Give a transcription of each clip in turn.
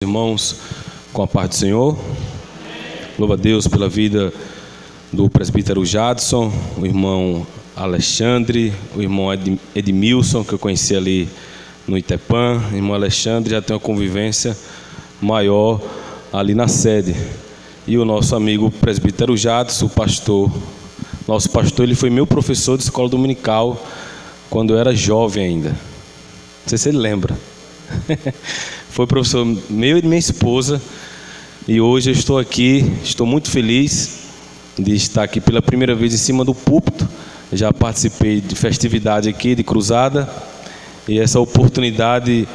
Irmãos, com a paz do Senhor. Louva a Deus pela vida do presbítero Jadson, o irmão Alexandre, o irmão Edmilson, que eu conheci ali no Itepã. O irmão Alexandre já tem uma convivência maior ali na sede. E o nosso amigo presbítero Jadson, o pastor, nosso pastor, ele foi meu professor de escola dominical quando eu era jovem ainda. Não sei se ele lembra. Foi professor meu e de minha esposa. E hoje eu estou aqui, estou muito feliz de estar aqui pela primeira vez em cima do púlpito. Já participei de festividade aqui, de cruzada. E essa oportunidade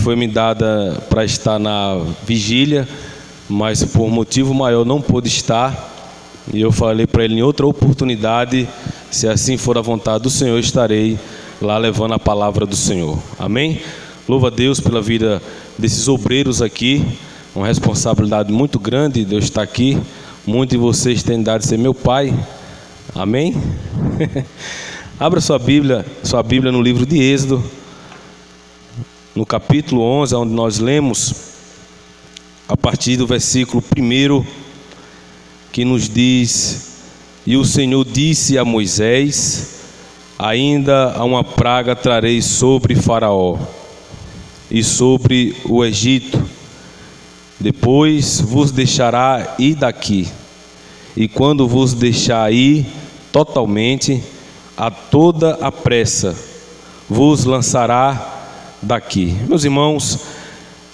foi me dada para estar na vigília, mas por motivo maior não pude estar. E eu falei para ele, em outra oportunidade, se assim for a vontade do Senhor, estarei lá levando a palavra do Senhor. Amém? Louva a Deus pela vida desses obreiros aqui, uma responsabilidade muito grande. Deus está aqui. Muitos de vocês têm dado de ser meu pai. Amém? Abra sua Bíblia no livro de Êxodo, no capítulo 11, onde nós lemos a partir do versículo 1, que nos diz: E o Senhor disse a Moisés: Ainda há uma praga trarei sobre Faraó e sobre o Egito, depois vos deixará ir daqui, e quando vos deixar ir totalmente, a toda a pressa, vos lançará daqui. Meus irmãos,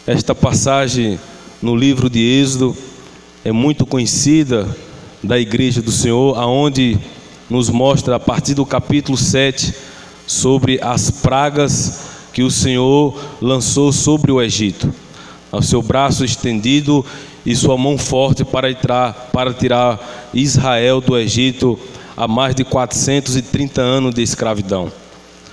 esta passagem no livro de Êxodo é muito conhecida da Igreja do Senhor, aonde nos mostra a partir do capítulo 7 sobre as pragas que o Senhor lançou sobre o Egito, ao seu braço estendido e sua mão forte para tirar Israel do Egito há mais de 430 anos de escravidão.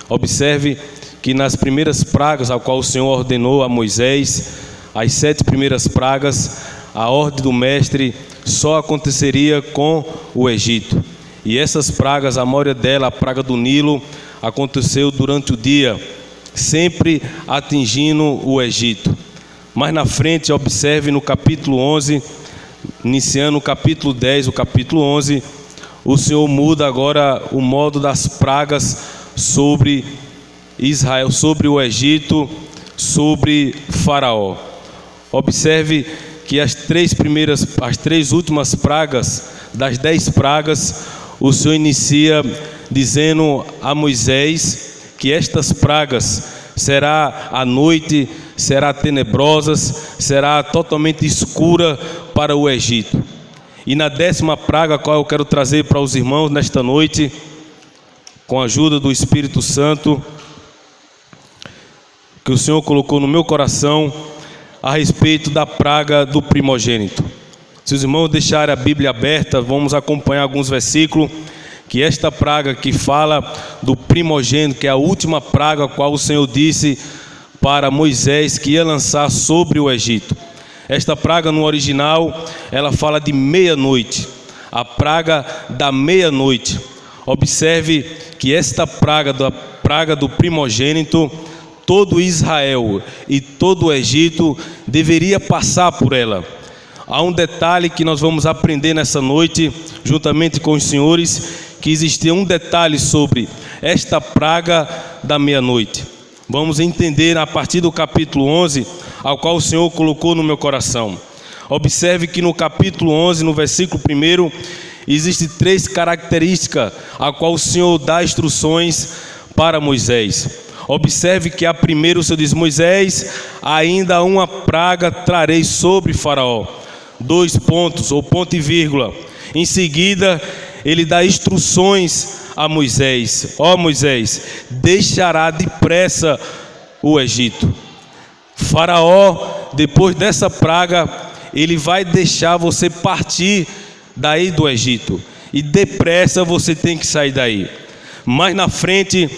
Observe que nas primeiras pragas, ao qual o Senhor ordenou a Moisés, as 7 primeiras pragas, a ordem do mestre só aconteceria com o Egito. E essas pragas, a maioria dela, a praga do Nilo, aconteceu durante o dia, sempre atingindo o Egito. Mas na frente, observe no capítulo 11, iniciando o capítulo 10, o capítulo 11, o Senhor muda agora o modo das pragas sobre Israel, sobre o Egito, sobre Faraó. Observe que as três últimas pragas, das 10 pragas, o Senhor inicia dizendo a Moisés que estas pragas será a noite, será tenebrosas, será totalmente escura para o Egito. E na 10ª praga, a qual eu quero trazer para os irmãos nesta noite, com a ajuda do Espírito Santo, que o Senhor colocou no meu coração, a respeito da praga do primogênito. Se os irmãos deixarem a Bíblia aberta, vamos acompanhar alguns versículos, que esta praga que fala do primogênito, que é a última praga a qual o Senhor disse para Moisés que ia lançar sobre o Egito. Esta praga no original, ela fala de meia-noite, a praga da meia-noite. Observe que esta praga do primogênito, todo Israel e todo o Egito deveria passar por ela. Há um detalhe que nós vamos aprender nessa noite, juntamente com os senhores, que existia um detalhe sobre esta praga da meia-noite. Vamos entender a partir do capítulo 11, ao qual o Senhor colocou no meu coração. Observe que no capítulo 11, no versículo 1, existem 3 características, a qual o Senhor dá instruções para Moisés. Observe que a primeira o Senhor diz: Moisés, ainda uma praga trarei sobre Faraó. 2 pontos, ou ponto e vírgula. Em seguida, ele dá instruções a Moisés: ó Moisés, deixará depressa o Egito. Faraó, depois dessa praga, ele vai deixar você partir daí do Egito, e depressa você tem que sair daí. Mais na frente,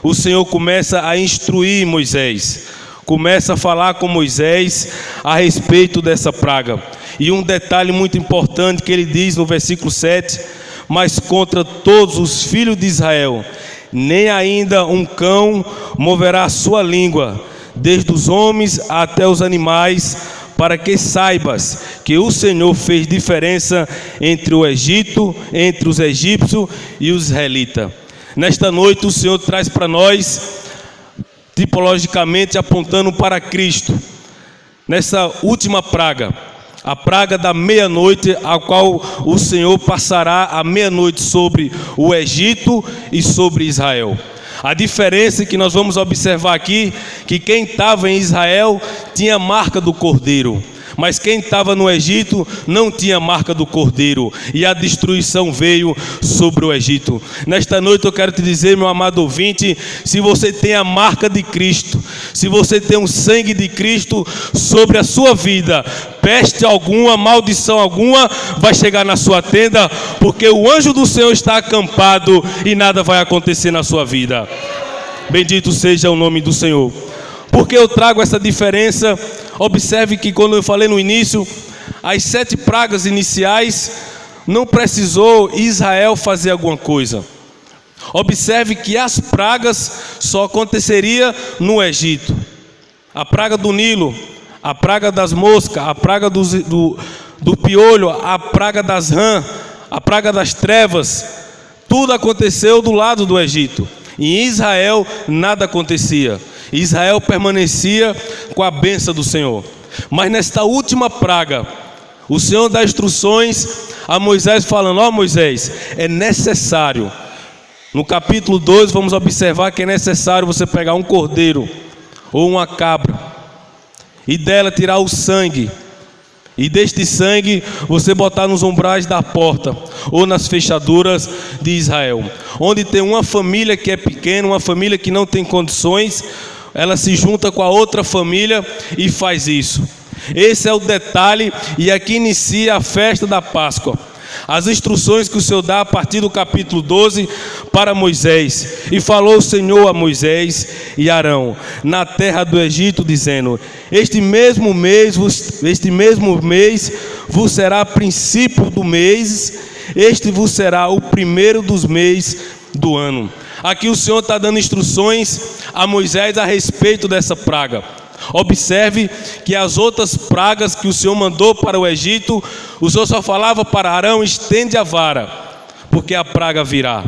o Senhor começa a instruir Moisés, começa a falar com Moisés a respeito dessa praga. E um detalhe muito importante que ele diz no versículo 7: Mas contra todos os filhos de Israel, nem ainda um cão moverá a sua língua, desde os homens até os animais, para que saibas que o Senhor fez diferença entre o Egito, entre os egípcios e os israelitas. Nesta noite o Senhor traz para nós, tipologicamente apontando para Cristo, nessa última praga, a praga da meia-noite, a qual o Senhor passará a meia-noite sobre o Egito e sobre Israel. A diferença que nós vamos observar aqui, que quem estava em Israel tinha a marca do cordeiro, mas quem estava no Egito não tinha marca do cordeiro, e a destruição veio sobre o Egito. Nesta noite eu quero te dizer, meu amado ouvinte, se você tem a marca de Cristo, se você tem o sangue de Cristo sobre a sua vida, peste alguma, maldição alguma vai chegar na sua tenda, porque o anjo do Senhor está acampado e nada vai acontecer na sua vida. Bendito seja o nome do Senhor. Porque eu trago essa diferença? Observe que quando eu falei no início, as 7 pragas iniciais, não precisou Israel fazer alguma coisa. Observe que as pragas só aconteceria no Egito. A praga do Nilo, a praga das moscas, a praga do piolho, a praga das rãs, a praga das trevas, tudo aconteceu do lado do Egito. Em Israel nada acontecia. Israel permanecia com a bênção do Senhor. Mas nesta última praga, o Senhor dá instruções a Moisés falando: ó Moisés, é necessário. No capítulo 2 vamos observar que é necessário você pegar um cordeiro ou uma cabra e dela tirar o sangue, e deste sangue você botar nos umbrais da porta ou nas fechaduras de Israel. Onde tem uma família que é pequena, uma família que não tem condições, ela se junta com a outra família e faz isso. Esse é o detalhe, e aqui inicia a festa da Páscoa. As instruções que o Senhor dá a partir do capítulo 12 para Moisés. E falou o Senhor a Moisés e Arão na terra do Egito, dizendo: este mesmo mês vos será princípio do mês, este vos será o primeiro dos meses do ano. Aqui o Senhor está dando instruções a Moisés a respeito dessa praga. Observe que as outras pragas que o Senhor mandou para o Egito, o Senhor só falava para Arão: estende a vara, porque a praga virá,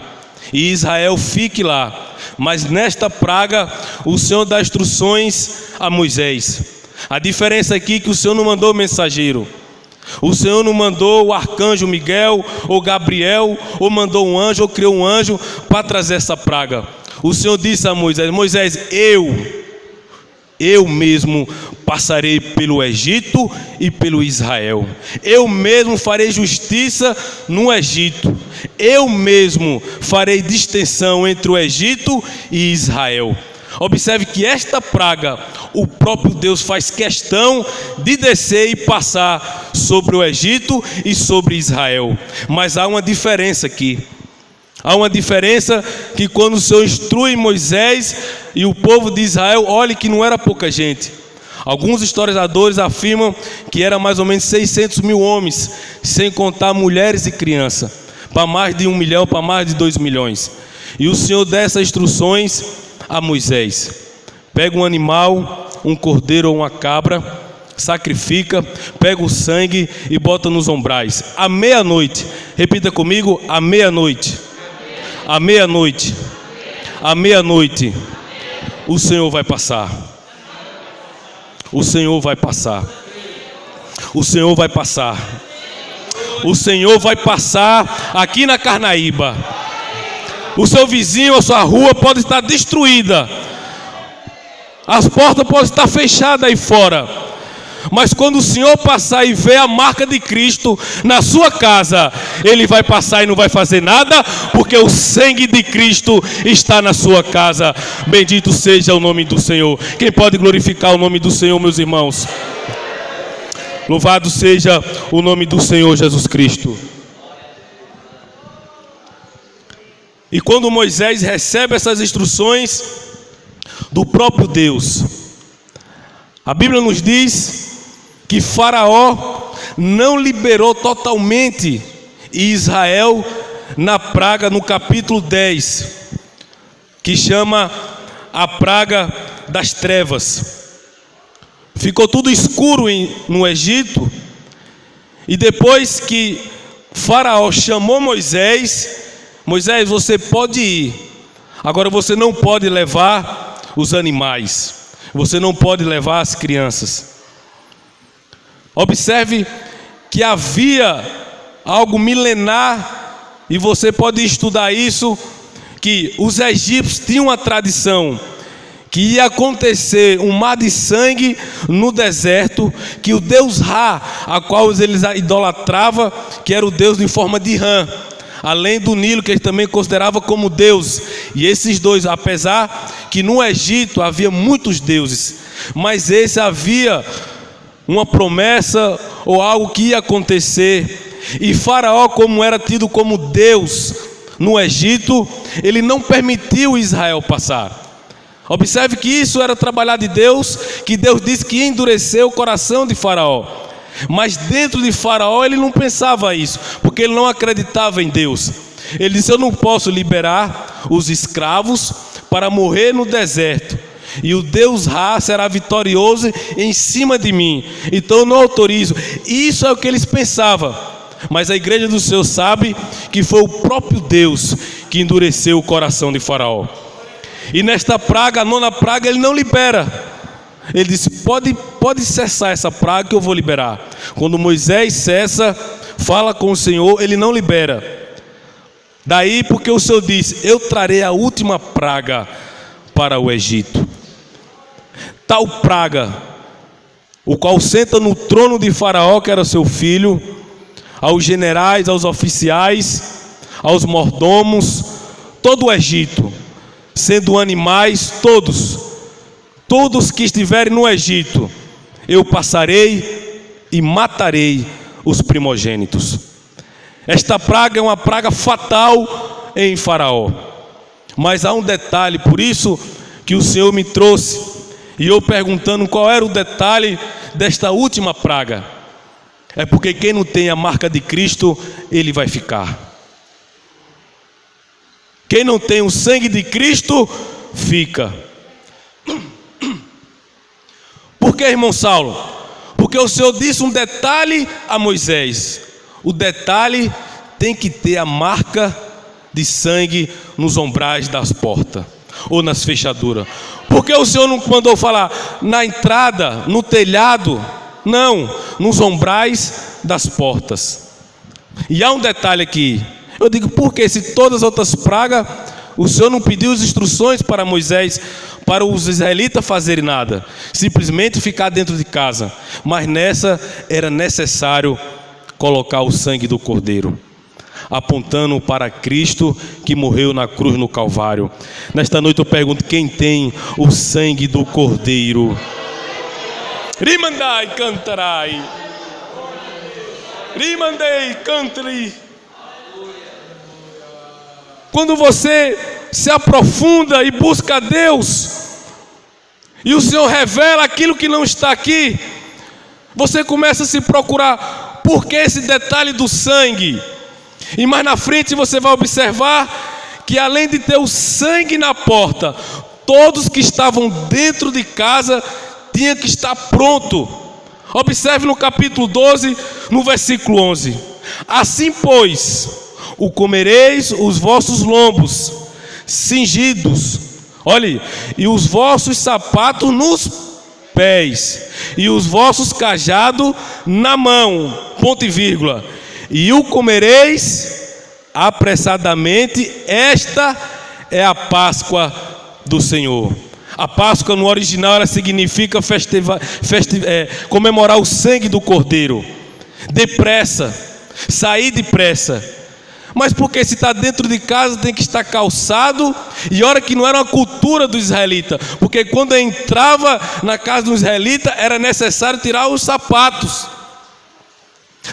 e Israel fique lá. Mas nesta praga o Senhor dá instruções a Moisés. A diferença aqui é que o Senhor não mandou mensageiro. O Senhor não mandou o arcanjo Miguel ou Gabriel, ou mandou um anjo, ou criou um anjo para trazer essa praga. O Senhor disse a Moisés: Moisés, eu mesmo passarei pelo Egito e pelo Israel. Eu mesmo farei justiça no Egito. Eu mesmo farei distinção entre o Egito e Israel. Observe que esta praga, o próprio Deus faz questão de descer e passar sobre o Egito e sobre Israel. Mas há uma diferença aqui. Há uma diferença que quando o Senhor instrui Moisés e o povo de Israel, olhe que não era pouca gente. Alguns historiadores afirmam que era mais ou menos 600 mil homens, sem contar mulheres e crianças, para mais de 1 milhão, para mais de 2 milhões. E o Senhor dá essas instruções a Moisés: pega um animal, um cordeiro ou uma cabra, sacrifica, pega o sangue e bota nos umbrais. À meia-noite, repita comigo: à meia-noite. À meia-noite, à meia-noite, o Senhor vai passar. O Senhor vai passar. O Senhor vai passar. O Senhor vai passar aqui na Carnaíba. O seu vizinho, a sua rua pode estar destruída, as portas podem estar fechadas aí fora, mas quando o Senhor passar e ver a marca de Cristo na sua casa, Ele vai passar e não vai fazer nada, porque o sangue de Cristo está na sua casa. Bendito seja o nome do Senhor. Quem pode glorificar o nome do Senhor, meus irmãos? Louvado seja o nome do Senhor Jesus Cristo. E quando Moisés recebe essas instruções do próprio Deus, a Bíblia nos diz que Faraó não liberou totalmente Israel na praga, no capítulo 10, que chama a praga das trevas. ficou tudo escuro no Egito, e depois que Faraó chamou Moisés, Moisés, você pode ir, agora você não pode levar os animais, você não pode levar as crianças. Observe que havia algo milenar, e você pode estudar isso, que os egípcios tinham uma tradição, que ia acontecer um mar de sangue no deserto, que o deus Ra, a qual eles idolatravam, que era o deus em forma de rã, além do Nilo, que eles também consideravam como deus. E esses dois, apesar que no Egito havia muitos deuses, mas esse havia uma promessa ou algo que ia acontecer. E Faraó, como era tido como Deus no Egito, ele não permitiu Israel passar. Observe que isso era trabalhar de Deus, que Deus disse que ia endurecer o coração de Faraó. Mas dentro de Faraó ele não pensava isso, porque ele não acreditava em Deus. Ele disse: eu não posso liberar os escravos para morrer no deserto, e o Deus Ra será vitorioso em cima de mim, então eu não autorizo. Isso é o que eles pensavam, mas a igreja do Senhor sabe que foi o próprio Deus que endureceu o coração de Faraó. E nesta praga, a 9ª praga, ele não libera. Ele disse: pode cessar essa praga que eu vou liberar. Quando Moisés cessa, fala com o Senhor, ele não libera. Daí porque o Senhor disse: eu trarei a última praga para o Egito. Tal praga, o qual senta no trono de Faraó, que era seu filho, aos generais, aos oficiais, aos mordomos, todo o Egito, sendo animais todos que estiverem no Egito, eu passarei e matarei os primogênitos. Esta praga é uma praga fatal em Faraó. Mas há um detalhe, por isso que o Senhor me trouxe, e eu perguntando qual era o detalhe desta última praga. É porque quem não tem a marca de Cristo, ele vai ficar. Quem não tem o sangue de Cristo, fica. Por que, irmão Saulo? Porque o Senhor disse um detalhe a Moisés. O detalhe tem que ter a marca de sangue nos ombrais das portas, ou nas fechaduras. Porque o Senhor não mandou falar na entrada, no telhado, não, nos ombrais das portas. E há um detalhe aqui. Eu digo: por que, se todas as outras pragas, o Senhor não pediu as instruções para Moisés, para os israelitas fazerem nada, simplesmente ficar dentro de casa? Mas nessa era necessário colocar o sangue do Cordeiro, apontando para Cristo que morreu na cruz no Calvário. Nesta noite eu pergunto: quem tem o sangue do Cordeiro? Rimandai cantarai, rimandei cantari. Quando você se aprofunda e busca Deus, e o Senhor revela aquilo que não está aqui, você começa a se procurar: por que esse detalhe do sangue? E mais na frente você vai observar que, além de ter o sangue na porta, todos que estavam dentro de casa tinham que estar pronto. Observe no capítulo 12, no versículo 11: assim, pois, o comereis os vossos lombos cingidos, olhe, e os vossos sapatos nos pés, e os vossos cajados na mão, ponto e vírgula, e o comereis apressadamente. Esta é a Páscoa do Senhor. A Páscoa no original ela significa comemorar o sangue do Cordeiro. Depressa, sair depressa. Mas porque se está dentro de casa tem que estar calçado, e olha que não era uma cultura do israelita, porque quando entrava na casa do israelita era necessário tirar os sapatos.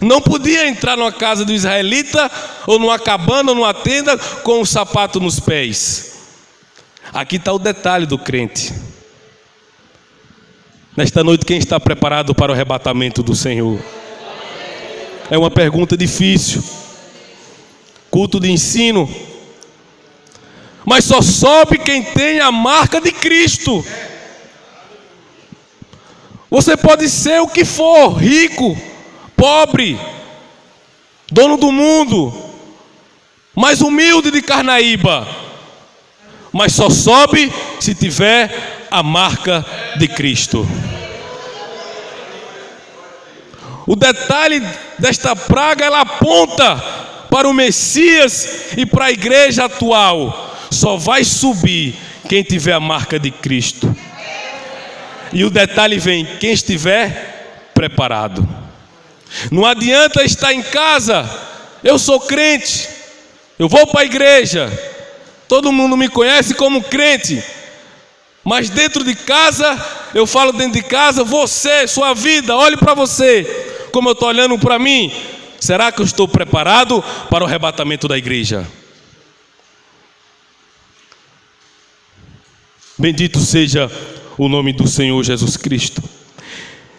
Não podia entrar numa casa do israelita, ou numa cabana, ou numa tenda, com o sapato nos pés. Aqui está o detalhe do crente. Nesta noite, quem está preparado para o arrebatamento do Senhor? É uma pergunta difícil. Culto de ensino. Mas só sobe quem tem a marca de Cristo. Você pode ser o que for, rico, pobre, dono do mundo, mais humilde de Carnaíba, mas só sobe se tiver a marca de Cristo. O detalhe desta praga, ela aponta para o Messias e para a igreja atual. Só vai subir quem tiver a marca de Cristo. E o detalhe vem, quem estiver preparado. Não adianta estar em casa, eu sou crente, eu vou para a igreja, todo mundo me conhece como crente, mas dentro de casa, eu falo dentro de casa, você, sua vida, olhe para você, como eu estou olhando para mim. Será que eu estou preparado para o arrebatamento da igreja? Bendito seja o nome do Senhor Jesus Cristo.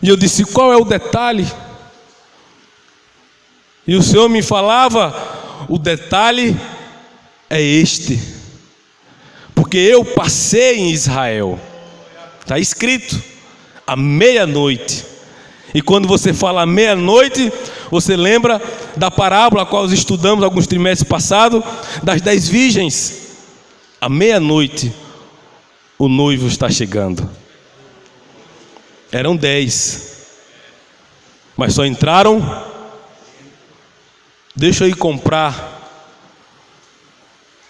E eu disse, qual é o detalhe? E o Senhor me falava, o detalhe é este. Porque eu passei em Israel. Está escrito, à meia-noite. E quando você fala meia-noite, você lembra da parábola a qual nós estudamos alguns trimestres passados, das 10 virgens. À meia-noite, o noivo está chegando. Eram 10, mas só entraram. Deixa eu ir comprar,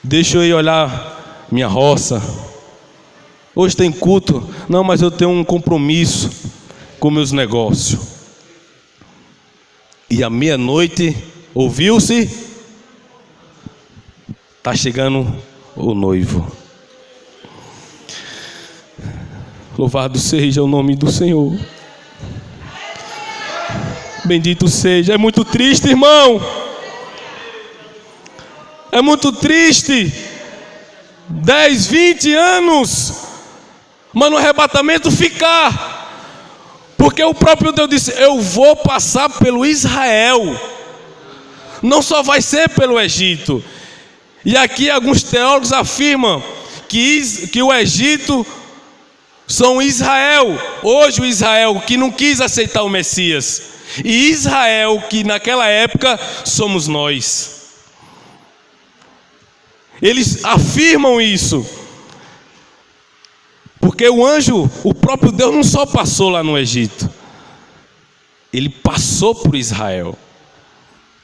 deixa eu ir olhar minha roça. Hoje tem culto. Não, mas eu tenho um compromisso com meus negócios. E à meia-noite ouviu-se, está chegando o noivo. Louvado seja o nome do Senhor. Bendito seja. É muito triste, irmão. É muito triste. 10, 20 anos, mas no arrebatamento ficar. Porque o próprio Deus disse, eu vou passar pelo Israel. Não só vai ser pelo Egito. E aqui alguns teólogos afirmam que o Egito são Israel. Hoje o Israel que não quis aceitar o Messias. E Israel que naquela época somos nós. Eles afirmam isso. Porque o anjo, o próprio Deus não só passou lá no Egito. Ele passou por Israel.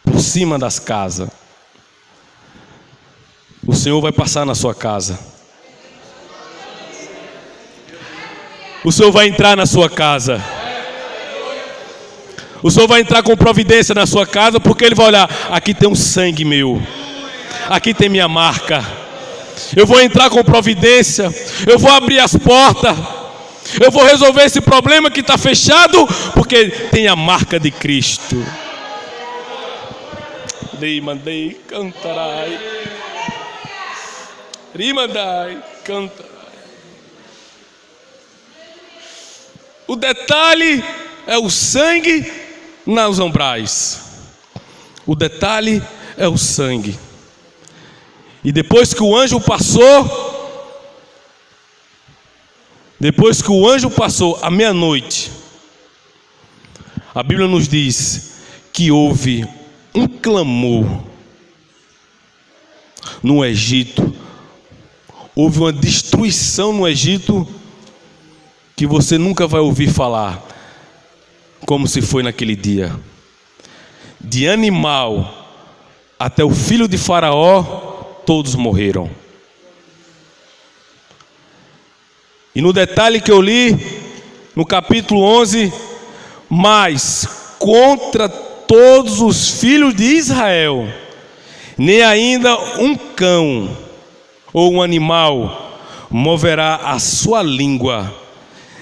Por cima das casas. O Senhor vai passar na sua casa. O Senhor vai entrar na sua casa. O Senhor vai entrar com providência na sua casa, porque Ele vai olhar, aqui tem um sangue meu. Aqui tem minha marca. Eu vou entrar com providência. Eu vou abrir as portas. Eu vou resolver esse problema que está fechado, porque tem a marca de Cristo. Dei, mandei, cantarai. Rimandai, cantarai. O detalhe é o sangue nos umbrais. O detalhe é o sangue. E depois que o anjo passou à meia-noite, a Bíblia nos diz que houve um clamor no Egito. Houve uma destruição no Egito que você nunca vai ouvir falar, como se foi naquele dia. De animal até o filho de Faraó, todos morreram. E no detalhe que eu li, no capítulo 11, mas contra todos os filhos de Israel, nem ainda um cão ou um animal moverá a sua língua,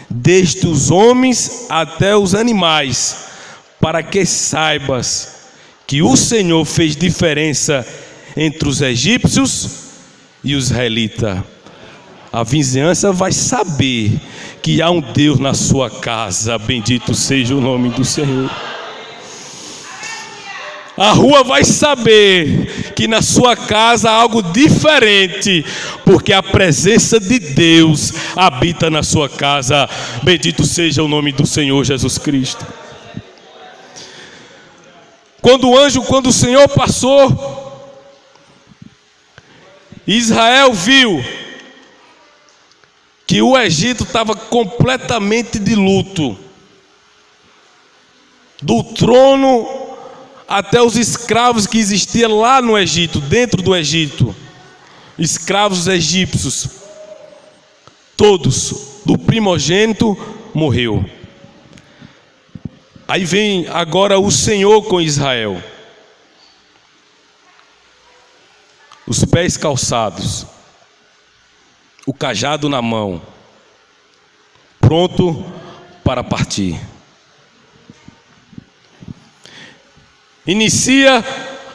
desde os homens até os animais, para que saibas que o Senhor fez diferença entre os egípcios e os israelitas. A vizinhança vai saber que há um Deus na sua casa. Bendito seja o nome do Senhor. A rua vai saber que na sua casa há algo diferente, porque a presença de Deus habita na sua casa. Bendito seja o nome do Senhor Jesus Cristo. Quando o Senhor passou, Israel viu que o Egito estava completamente de luto. Do trono até os escravos que existiam lá no Egito, dentro do Egito, escravos egípcios, todos, do primogênito, morreu. Aí vem agora o Senhor com Israel, os pés calçados, o cajado na mão, pronto para partir. Inicia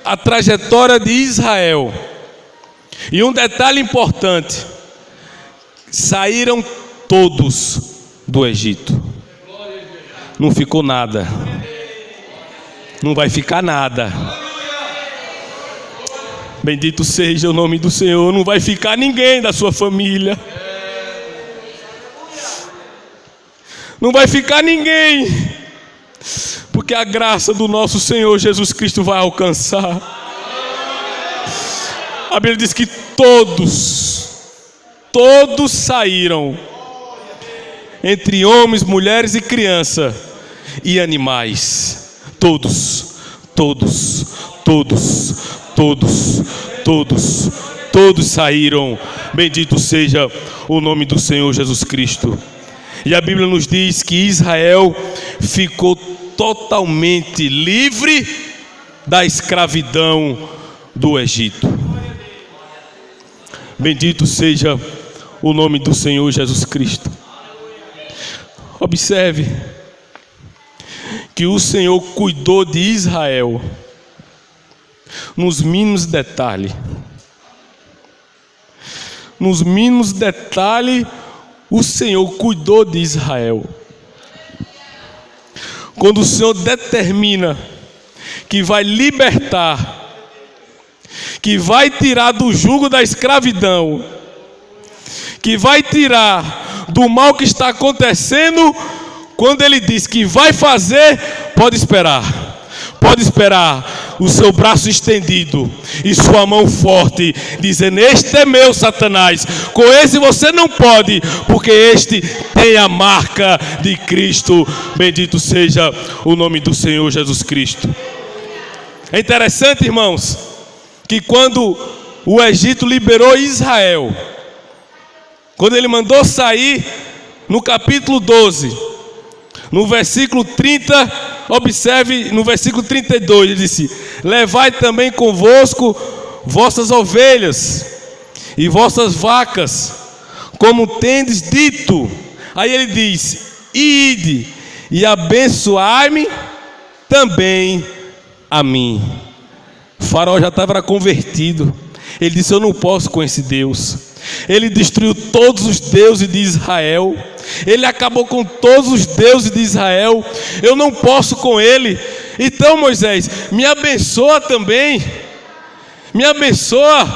a trajetória de Israel. E um detalhe importante: saíram todos do Egito. Não ficou nada. Não vai ficar nada. Bendito seja o nome do Senhor. Não vai ficar ninguém da sua família. Não vai ficar ninguém. Porque a graça do nosso Senhor Jesus Cristo vai alcançar. A Bíblia diz que todos saíram, entre homens, mulheres e crianças e animais. Todos saíram. Bendito seja o nome do Senhor Jesus Cristo. E a Bíblia nos diz que Israel ficou totalmente livre da escravidão do Egito. Bendito seja o nome do Senhor Jesus Cristo. Observe que o Senhor cuidou de Israel nos mínimos detalhes. Nos mínimos detalhes, o Senhor cuidou de Israel. Quando o Senhor determina que vai libertar, que vai tirar do jugo da escravidão, que vai tirar do mal que está acontecendo, quando Ele diz que vai fazer, pode esperar. Pode esperar o seu braço estendido e sua mão forte, dizendo: este é meu, Satanás, com esse você não pode, porque este tem a marca de Cristo. Bendito seja o nome do Senhor Jesus Cristo. É interessante, irmãos, que quando o Egito liberou Israel, quando ele mandou sair, no capítulo 12, no versículo 30, observe no versículo 32, ele disse: levai também convosco vossas ovelhas e vossas vacas, como tendes dito. Aí ele diz: ide e abençoai-me também a mim. O faraó já estava convertido. Ele disse: eu não posso com esse Deus. Ele destruiu todos os deuses de Israel. Ele acabou com todos os deuses de Israel. Eu não posso com ele. Então, Moisés, me abençoa também. Me abençoa.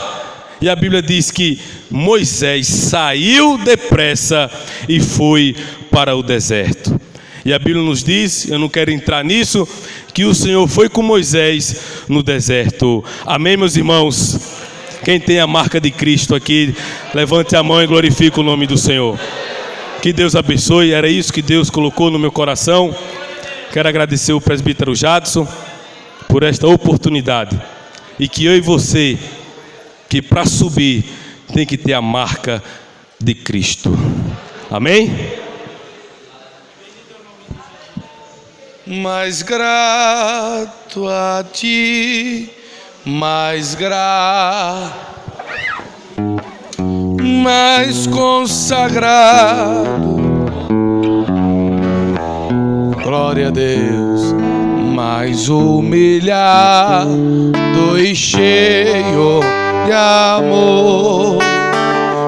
E a Bíblia diz que Moisés saiu depressa e foi para o deserto. E a Bíblia nos diz, eu não quero entrar nisso, que o Senhor foi com Moisés no deserto. Amém, meus irmãos? Quem tem a marca de Cristo aqui, levante a mão e glorifique o nome do Senhor. Que Deus abençoe. Era isso que Deus colocou no meu coração. Quero agradecer o presbítero Jadson por esta oportunidade. E que eu e você, que para subir tem que ter a marca de Cristo. Amém? Mais grato a ti, mais consagrado, glória a Deus, mais humilhado e cheio de amor,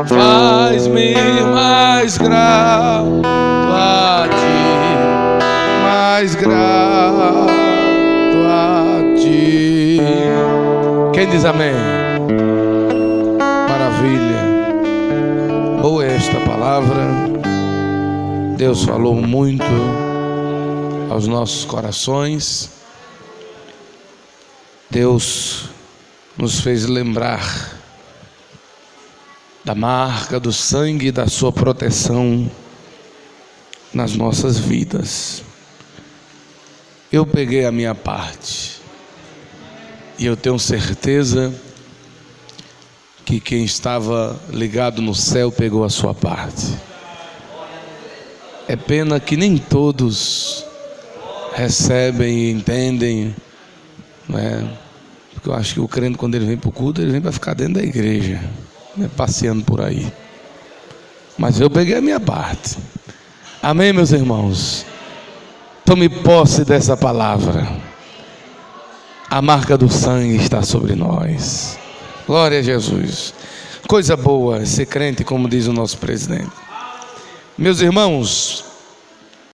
faz-me mais grato a ti, mais grato a ti. Quem diz amém? Maravilha. Boa é esta palavra. Deus falou muito aos nossos corações. Deus nos fez lembrar da marca do sangue e da sua proteção nas nossas vidas. Eu peguei a minha parte e eu tenho certeza que quem estava ligado no céu pegou a sua parte. É pena que nem todos recebem e entendem, né? Porque eu acho que o crente, quando ele vem para o culto, ele vem para ficar dentro da igreja, né? Passeando por aí. Mas eu peguei a minha parte. Amém, meus irmãos? Tome posse dessa palavra. A marca do sangue está sobre nós. Glória a Jesus. Coisa boa ser crente, como diz o nosso presidente. Meus irmãos,